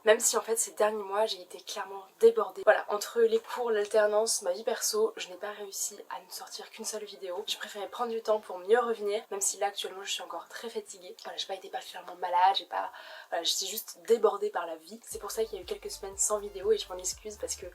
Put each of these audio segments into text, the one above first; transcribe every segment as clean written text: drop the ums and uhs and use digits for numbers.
même si en fait ces derniers mois j'ai été clairement débordée. Voilà, entre les cours, l'alternance, ma vie perso, je n'ai pas réussi à ne sortir qu'une seule vidéo. J'ai préféré prendre du temps pour mieux revenir, même si là actuellement je suis encore très fatiguée. Voilà, j'ai pas été particulièrement malade, voilà, j'étais juste débordée par la vie. C'est pour ça qu'il y a eu quelques semaines sans vidéo et je m'en excuse parce que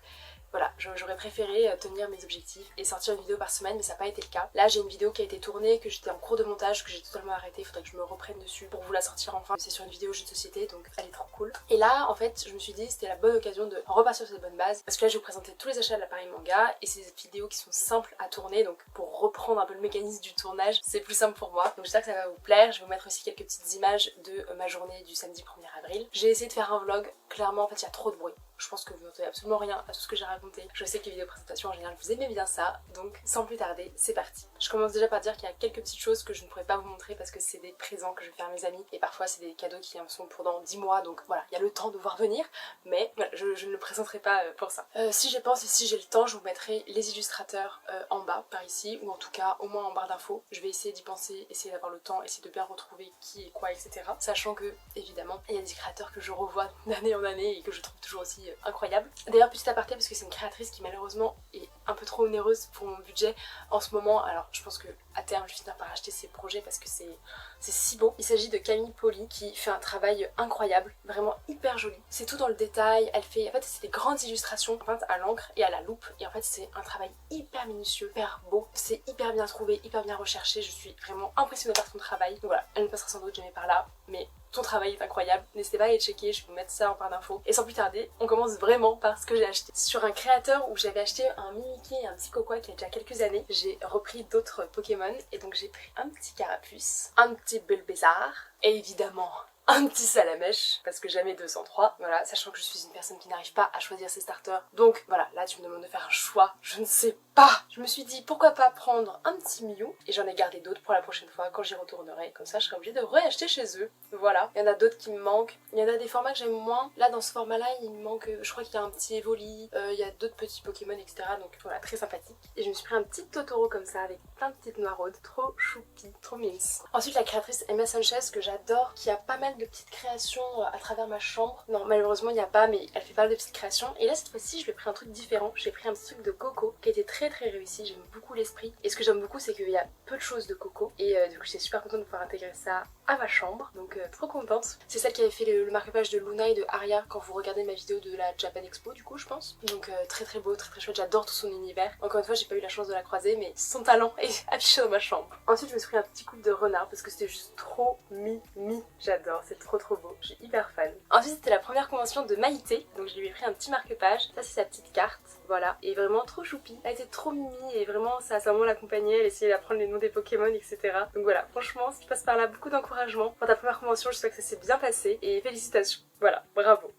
voilà, j'aurais préféré tenir mes objectifs et sortir une vidéo par semaine, mais ça n'a pas été le cas. Là j'ai une vidéo qui a été tournée, que j'étais en cours de montage, que j'ai totalement arrêté, il faudrait que je me reprenne dessus pour vous la sortir enfin. C'est sur une vidéo jeu de société, donc elle est trop cool. Et là en fait je me suis dit c'était la bonne occasion de repartir sur cette bonne base, parce que là je vais vous présenter tous les achats de l'appareil manga, et c'est des vidéos qui sont simples à tourner, donc pour reprendre un peu le mécanisme du tournage, c'est plus simple pour moi. Donc j'espère que ça va vous plaire, je vais vous mettre aussi quelques petites images de ma journée du samedi 1er avril. J'ai essayé de faire un vlog, clairement en fait il y a trop de bruit. Je pense que vous n'entendez absolument rien à tout ce que j'ai raconté. Je sais que les vidéos présentations en général vous aimez bien ça, donc sans plus tarder, c'est parti. Je commence déjà par dire qu'il y a quelques petites choses que je ne pourrais pas vous montrer parce que c'est des présents que je vais faire à mes amis et parfois c'est des cadeaux qui en sont pour dans 10 mois, donc voilà, il y a le temps de voir venir, mais voilà, je ne le présenterai pas pour ça. Si je pense et si j'ai le temps, je vous mettrai les illustrateurs en bas par ici, ou en tout cas au moins en barre d'infos. Je vais essayer d'y penser, essayer d'avoir le temps, essayer de bien retrouver qui est quoi, etc. Sachant que évidemment il y a des créateurs que je revois d'année en année et que je trouve toujours aussi incroyable. D'ailleurs petit aparté parce que c'est une créatrice qui malheureusement est un peu trop onéreuse pour mon budget en ce moment, alors je pense que à terme je vais finir par acheter ses projets parce que c'est si beau. Il s'agit de Camille Poli qui fait un travail incroyable, vraiment hyper joli. C'est tout dans le détail, elle fait, en fait c'est des grandes illustrations peintes à l'encre et à la loupe, et en fait c'est un travail hyper minutieux, hyper beau, c'est hyper bien trouvé, hyper bien recherché, je suis vraiment impressionnée par son travail. Donc voilà, elle ne passera sans doute jamais par là, mais ton travail est incroyable, n'hésitez pas à aller checker, je vais vous mettre ça en barre d'infos. Et sans plus tarder, on commence vraiment par ce que j'ai acheté. Sur un créateur où j'avais acheté un Mimikyu et un Psychoquack il y a déjà quelques années, j'ai repris d'autres Pokémon et donc j'ai pris un petit Carapuce, un petit Bulbizarre et évidemment un petit Salamèche, parce que jamais 203, voilà, sachant que je suis une personne qui n'arrive pas à choisir ses starters. Donc voilà, là tu me demandes de faire un choix, je ne sais pas. Je me suis dit pourquoi pas prendre un petit Mew, et j'en ai gardé d'autres pour la prochaine fois quand j'y retournerai, comme ça je serai obligée de réacheter chez eux. Voilà, il y en a d'autres qui me manquent, il y en a des formats que j'aime moins. Là dans ce format là il me manque, je crois qu'il y a un petit Evoli, il y a d'autres petits Pokémon, etc. Donc voilà, très sympathique. Et je me suis pris un petit Totoro comme ça avec plein de petites noiraudes, trop choupi, trop mimes. Ensuite la créatrice Emma Sanchez que j'adore, qui a pas mal de petites créations à travers ma chambre. Non malheureusement il n'y a pas, mais elle fait pas mal de petites créations. Et là cette fois-ci je lui ai pris un truc différent, j'ai pris un petit truc de Coco qui a été très réussi, j'aime beaucoup l'esprit. Et ce que j'aime beaucoup c'est qu'il y a peu de choses de Coco, et du coup j'étais super contente de pouvoir intégrer ça à ma chambre, donc trop contente. C'est celle qui avait fait le marque-page de Luna et de Aria quand vous regardez ma vidéo de la Japan Expo du coup je pense. Donc très beau, très chouette, j'adore tout son univers. Encore une fois j'ai pas eu la chance de la croiser, mais son talent est affiché dans ma chambre. Ensuite je me suis pris un petit couple de renard parce que c'était juste trop mimi, j'adore, c'est trop beau, je suis hyper fan. Ensuite c'était la première convention de Maïté, donc je lui ai pris un petit marque-page, ça c'est sa petite carte, voilà, et vraiment trop choupi. Elle était trop mimi et vraiment ça vraiment l'accompagnait, elle essayait d'apprendre les noms des Pokémon, etc. Donc voilà, franchement si tu passes par là, beaucoup d'encouragement. Pour ta première convention, j'espère que ça s'est bien passé et félicitations. Voilà, bravo.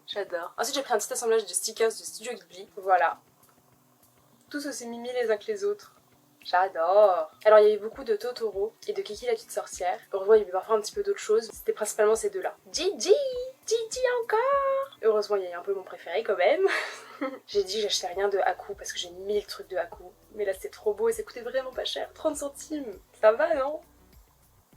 J'adore. Ensuite j'ai pris un petit assemblage de stickers de Studio Ghibli, voilà. Tous aussi mimi les uns que les autres. J'adore. Alors il y a eu beaucoup de Totoro et de Kiki la petite sorcière. Heureusement il y a eu parfois un petit peu d'autres choses. C'était principalement ces deux-là. Gigi encore. Heureusement il y a eu un peu mon préféré quand même. J'ai dit que j'achetais rien de Haku parce que j'ai 1000 trucs de Haku. Mais là c'était trop beau et ça coûtait vraiment pas cher. 30 centimes. Ça va non?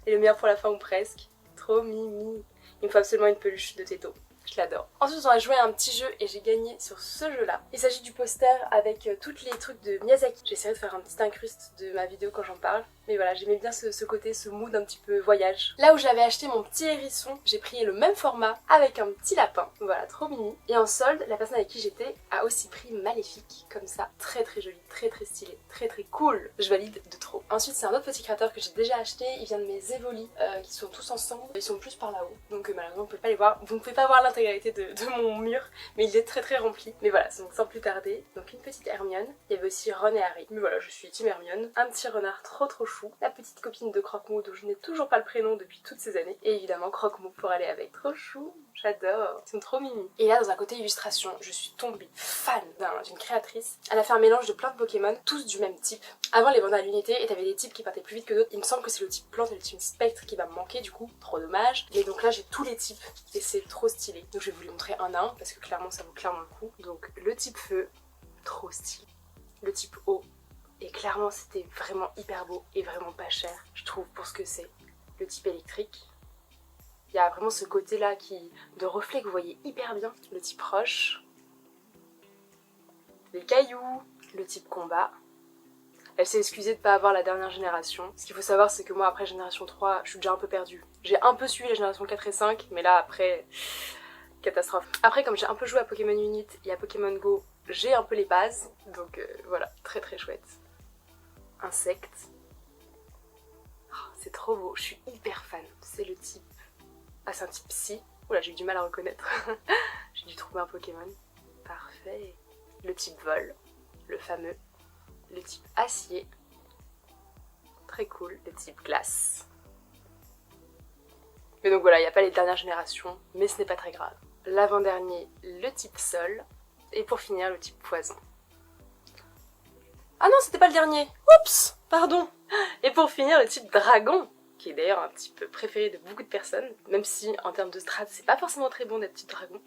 Et le meilleur pour la fin ou presque. Trop mimi. Il me faut absolument une peluche de Teto. Je l'adore. Ensuite on a joué à un petit jeu et j'ai gagné sur ce jeu là. Il s'agit du poster avec tous les trucs de Miyazaki. J'essaierai de faire un petit incruste de ma vidéo quand j'en parle. Mais voilà, j'aimais bien ce côté, ce mood un petit peu voyage. Là où j'avais acheté mon petit hérisson, j'ai pris le même format avec un petit lapin. Voilà, trop mini. Et en solde, la personne avec qui j'étais a aussi pris Maléfique, comme ça. Très joli, très stylé, très cool. Je valide de trop. Ensuite c'est un autre petit créateur que j'ai déjà acheté. Il vient de mes Evoli qui sont tous ensemble. Ils sont plus par là-haut. Donc malheureusement vous pouvez pas les voir. Vous ne pouvez pas voir l'intégralité de mon mur. Mais il est très rempli. Mais voilà, donc sans plus tarder. Donc une petite Hermione. Il y avait aussi Ron et Harry. Mais voilà, je suis team Hermione. Un petit renard trop chou. La petite copine de Croque-Mou dont je n'ai toujours pas le prénom depuis toutes ces années. Et évidemment Croque-Mou pour aller avec. Trop chou. J'adore. Ils sont trop mimi. Et là dans un côté illustration, je suis tombée fan d'une créatrice. Elle a fait un mélange de plein de Pokémon, tous du même type. Avant les vendait à l'unité et t'avais des types qui partaient plus vite que d'autres. Il me semble que c'est le type plante et le type spectre qui va me manquer du coup. Trop dommage. Mais donc là j'ai tous les types et c'est trop stylé. Donc je vais vous les montrer un à un parce que clairement ça vaut clairement le coup. Donc le type feu, trop stylé. Le type eau. Et clairement c'était vraiment hyper beau et vraiment pas cher, je trouve, pour ce que c'est. Le type électrique, Il y a vraiment ce côté là de reflet que vous voyez hyper bien. Le type roche, les cailloux, le type combat. Elle s'est excusée de ne pas avoir la dernière génération. Ce qu'il faut savoir, c'est que moi, après génération 3, je suis déjà un peu perdue. J'ai un peu suivi la génération 4 et 5, mais là, après, catastrophe. Après, comme j'ai un peu joué à Pokémon Unit et à Pokémon Go, j'ai un peu les bases. Donc voilà, très très chouette. Insectes. Oh, c'est trop beau, je suis hyper fan. C'est le type... Ah, c'est un type psy. Oula, j'ai eu du mal à reconnaître. J'ai dû trouver un Pokémon. Parfait. Le type vol, le fameux. Le type acier, très cool, le type glace. Mais donc voilà, il n'y a pas les dernières générations, mais ce n'est pas très grave. L'avant-dernier, le type sol, et pour finir, le type poison. Ah non, c'était pas le dernier. Oups, pardon. Et pour finir, le type dragon, qui est d'ailleurs un type préféré de beaucoup de personnes, même si en termes de strat, c'est pas forcément très bon d'être type dragon,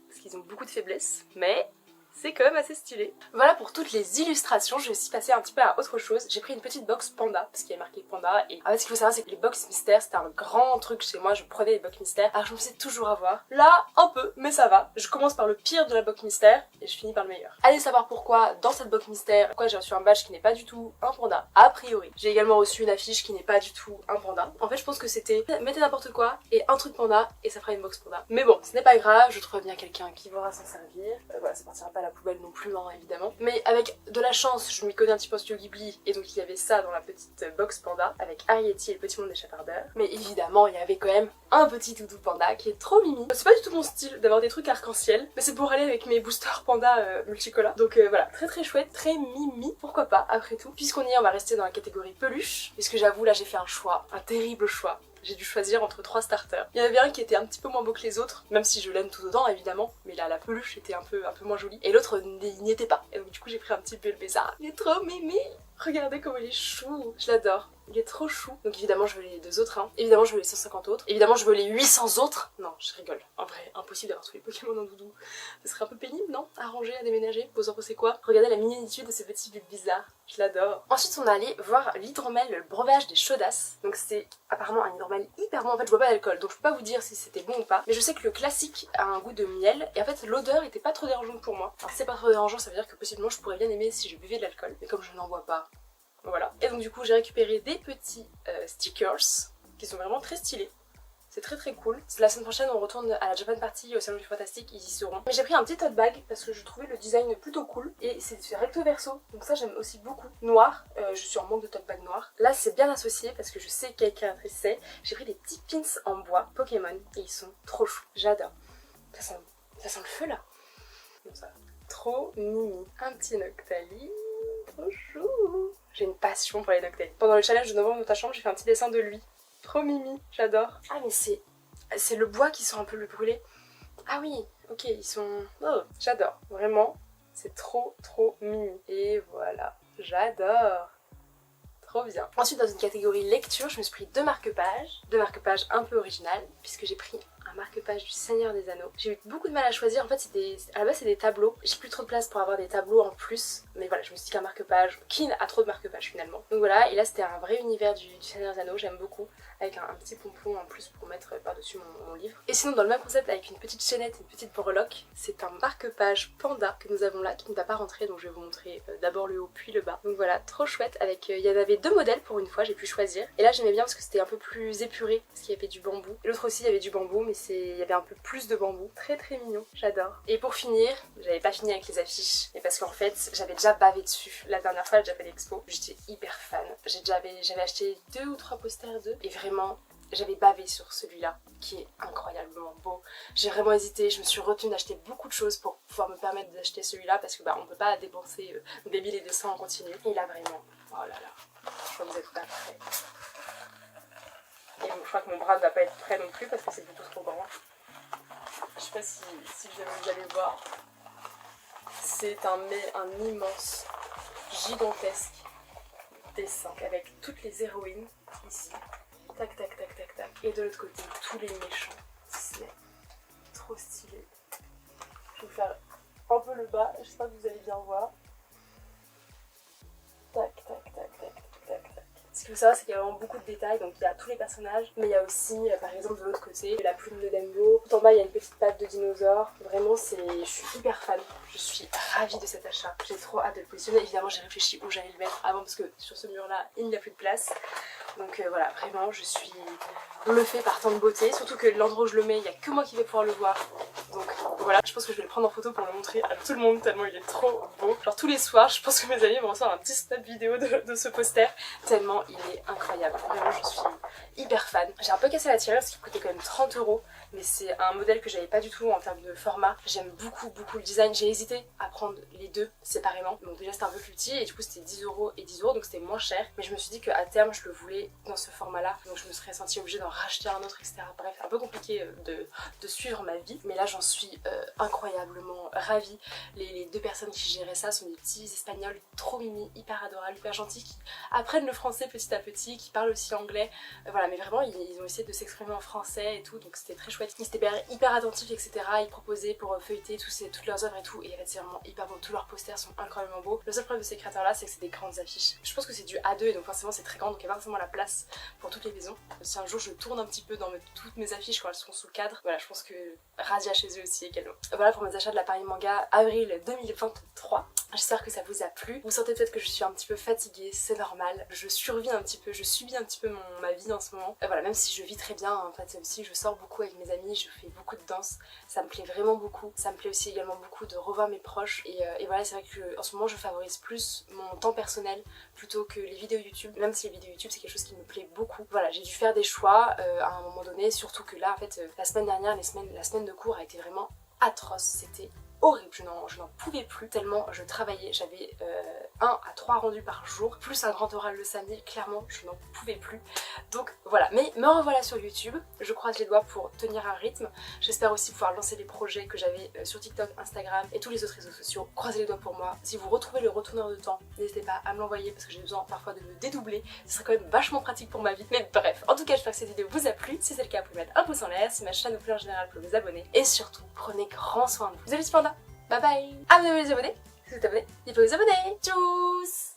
parce qu'ils ont beaucoup de faiblesses, mais... c'est quand même assez stylé. Voilà pour toutes les illustrations, je vais aussi passer un petit peu à autre chose. J'ai pris une petite box panda, parce qu'il y a marqué panda, et en fait ce qu'il faut savoir c'est que les box mystères c'était un grand truc chez moi, je prenais les box mystères, alors je me faisais toujours avoir. Là, un peu, mais ça va. Je commence par le pire de la box mystère, et je finis par le meilleur. Allez savoir pourquoi, dans cette box mystère, pourquoi j'ai reçu un badge qui n'est pas du tout un panda, a priori. J'ai également reçu une affiche qui n'est pas du tout un panda. En fait je pense que c'était mettez n'importe quoi, et un truc panda, et ça fera une box panda. Mais bon, ce n'est pas grave, je trouve bien quelqu'un qui pourra s'en servir. Voilà, ça partira pas à la poubelle non plus, hein, évidemment. Mais avec de la chance, je m'y connais un petit peu en Studio Ghibli, et donc il y avait ça dans la petite box panda, avec Arrietty et le petit monde des chapardeurs. Mais évidemment, il y avait quand même un petit doudou panda qui est trop mimi. C'est pas du tout mon style d'avoir des trucs arc-en-ciel, mais c'est pour aller avec mes boosters panda multicolores. Donc voilà, très très chouette, très mimi, pourquoi pas, après tout. Puisqu'on y est, on va rester dans la catégorie peluche, puisque j'avoue, là j'ai fait un choix, un terrible choix. J'ai dû choisir entre 3 starters. Il y en avait un qui était un petit peu moins beau que les autres, même si je l'aime tout autant évidemment, mais là la peluche était un peu moins jolie. Et l'autre n'y était pas. Et donc du coup j'ai pris un petit Bulbasaur. Il est trop mimi. Regardez comme il est chou. Je l'adore. Il est trop chou. Donc évidemment je veux les 2 autres, hein. Évidemment je veux les 150 autres. Évidemment je veux les 800 autres. Non, je rigole. En vrai, impossible d'avoir tous les Pokémon en doudou. Ce serait un peu pénible, non? À ranger, à déménager. Vous en pensez quoi? Regardez la minitude de ce petit Bulbasaur. Je l'adore. Ensuite on est allé voir l'hydromel, le breuvage des Chaudasses. Donc c'est apparemment un hydromel hyper bon. En fait je bois pas d'alcool, donc je peux pas vous dire si c'était bon ou pas. Mais je sais que le classique a un goût de miel. Et en fait l'odeur était pas trop dérangeante pour moi. Alors si c'est pas trop dérangeant, ça veut dire que possiblement je pourrais bien aimer si je buvais de l'alcool. Mais comme je n'en bois pas, voilà. Et donc du coup j'ai récupéré des petits stickers qui sont vraiment très stylés. C'est très très cool. La semaine prochaine on retourne à la Japan Party au Salon du Fantastique, ils y seront. Mais j'ai pris un petit tote bag parce que je trouvais le design plutôt cool. Et c'est recto verso, donc ça j'aime aussi beaucoup. Noir, je suis en manque de tote bag noir. Là c'est bien associé parce que je sais quelle créatrice c'est. J'ai pris des petits pins en bois Pokémon et ils sont trop choux. J'adore. Ça sent le feu là. Comme ça. Trop mimi. Un petit Noctali. Trop chou. J'ai une passion pour les Noctali. Pendant le challenge de novembre de ta chambre, j'ai fait un petit dessin de lui. Trop mimi, j'adore. Ah mais c'est le bois qui sent un peu le brûlé. Ah oui, ok, ils sont... Oh, j'adore, vraiment, c'est trop mimi. Et voilà, j'adore. Trop bien. Ensuite dans une catégorie lecture, je me suis pris 2 marque-pages. 2 marque-pages un peu originales, puisque j'ai pris un marque-page du Seigneur des Anneaux. J'ai eu beaucoup de mal à choisir, en fait à la base c'est des tableaux. J'ai plus trop de place pour avoir des tableaux en plus, mais voilà, je me suis dit qu'un marque-page, qui a trop de marque-pages finalement. Donc voilà, et là c'était un vrai univers du Seigneur des Anneaux, j'aime beaucoup, avec un petit pompon en plus pour mettre par-dessus mon livre. Et sinon dans le même concept, avec une petite chaînette et une petite breloque, c'est un marque-page panda que nous avons là, qui ne va pas rentrer, donc je vais vous montrer d'abord le haut puis le bas. Donc voilà, trop chouette, avec il y en avait 2 modèles pour une fois, j'ai pu choisir. Et là j'aimais bien parce que c'était un peu plus épuré, parce qu'il y avait du bambou. Et l'autre aussi il y avait du bambou, mais il y avait un peu plus de bambou. Très mignon, j'adore. Et pour finir, j'avais pas fini avec les affiches, mais parce qu'en fait j'avais déjà bavé dessus la dernière fois à la Japan Expo. J'étais hyper fan. J'avais acheté 2 ou 3 posters d'eux et vraiment j'avais bavé sur celui-là qui est incroyablement beau. J'ai vraiment hésité, je me suis retenue d'acheter beaucoup de choses pour pouvoir me permettre d'acheter celui-là parce que bah on peut pas dépenser des 1000 et des 100 en continu. Et là vraiment, oh là là, je crois que vous êtes pas prêts. Et je crois que mon bras ne va pas être prêt non plus parce que c'est plutôt trop grand. Je sais pas si vous allez voir. C'est un immense, gigantesque dessin avec toutes les héroïnes ici. Tac tac tac tac tac. Et de l'autre côté, tous les méchants. C'est trop stylé. Je vais vous faire un peu le bas, j'espère que vous allez bien voir. Tac tac tac tac tac tac tac. Ce qu'il faut savoir, c'est qu'il y a vraiment beaucoup de détails, donc il y a tous les personnages, mais il y a aussi, par exemple, de l'autre côté, la plume de Dumbo. Tout en bas, il y a une petite patte de dinosaure. Vraiment, je suis hyper fan. Je suis ravie de cet achat. J'ai trop hâte de le positionner. Évidemment, j'ai réfléchi où j'allais le mettre avant, parce que sur ce mur-là, il n'y a plus de place. Donc voilà, vraiment, je suis bluffée par tant de beauté. Surtout que l'endroit où je le mets, il n'y a que moi qui vais pouvoir le voir. Donc voilà, je pense que je vais le prendre en photo pour le montrer à tout le monde, tellement il est trop beau. Genre tous les soirs, je pense que mes amis vont recevoir un petit snap vidéo de ce poster, tellement il est incroyable. Vraiment, je suis hyper fan. J'ai un peu cassé la tirelire parce qu'il coûtait quand même 30 €, mais c'est un modèle que j'avais pas du tout en termes de format. J'aime beaucoup le design. J'ai hésité à prendre les deux séparément. Donc déjà c'était un peu plus petit et du coup c'était 10 € et 10 €, donc c'était moins cher. Mais je me suis dit qu'à terme je le voulais dans ce format là, donc je me serais sentie obligée d'en racheter un autre, etc. Bref, un peu compliqué de suivre ma vie, mais là j'en suis incroyablement ravie. Les deux personnes qui géraient ça sont des petits espagnols trop mimi, hyper adorables, hyper gentils, qui apprennent le français petit à petit, qui parlent aussi anglais. Voilà, mais vraiment ils ont essayé de s'exprimer en français et tout, donc c'était très chouette. Ils étaient hyper attentifs, etc. Ils proposaient pour feuilleter toutes leurs œuvres et tout, et en fait c'est vraiment hyper beau. Tous leurs posters sont incroyablement beaux. Le seul problème de ces créateurs là, c'est que c'est des grandes affiches. Je pense que c'est du A2 et donc forcément c'est très grand, donc il y a pas forcément la place pour toutes les maisons. Si un jour je tourne un petit peu dans toutes mes affiches quand elles seront sous cadre, voilà, je pense que Radia chez eux aussi également. Voilà pour mes achats de la Paris Manga avril 2023. J'espère que ça vous a plu. Vous sentez peut-être que je suis un petit peu fatiguée, c'est normal. Je survis un petit peu, je subis un petit peu ma vie en ce moment. Voilà, même si je vis très bien, en fait aussi je sors beaucoup avec mes amis, je fais beaucoup de danse, ça me plaît vraiment beaucoup. Ça me plaît aussi également beaucoup de revoir mes proches. Et voilà, c'est vrai que en ce moment je favorise plus mon temps personnel plutôt que les vidéos YouTube, même si les vidéos YouTube c'est quelque chose qui me plaît beaucoup. Voilà, j'ai dû faire des choix à un moment donné, surtout que là en fait la semaine dernière, la semaine de cours a été vraiment atroce, c'était horrible, je n'en pouvais plus tellement je travaillais. J'avais 1 à 3 rendus par jour, plus un grand oral le samedi, clairement je n'en pouvais plus. Donc voilà, mais me revoilà sur YouTube, je croise les doigts pour tenir un rythme. J'espère aussi pouvoir lancer les projets que j'avais sur TikTok, Instagram et tous les autres réseaux sociaux. Croisez les doigts pour moi. Si vous retrouvez le retourneur de temps, n'hésitez pas à me l'envoyer parce que j'ai besoin parfois de me dédoubler. Ce serait quand même vachement pratique pour ma vie. Mais bref, en tout cas j'espère que cette vidéo vous a plu. Si c'est le cas, vous pouvez mettre un pouce en l'air, si ma chaîne vous plaît en général, vous pouvez vous abonner. Et surtout, prenez grand soin de vous. Vous êtes les panda. Bye bye. Ah, vous avez les abonnés? Si vous êtes abonné, il faut vous abonner. Tchuss.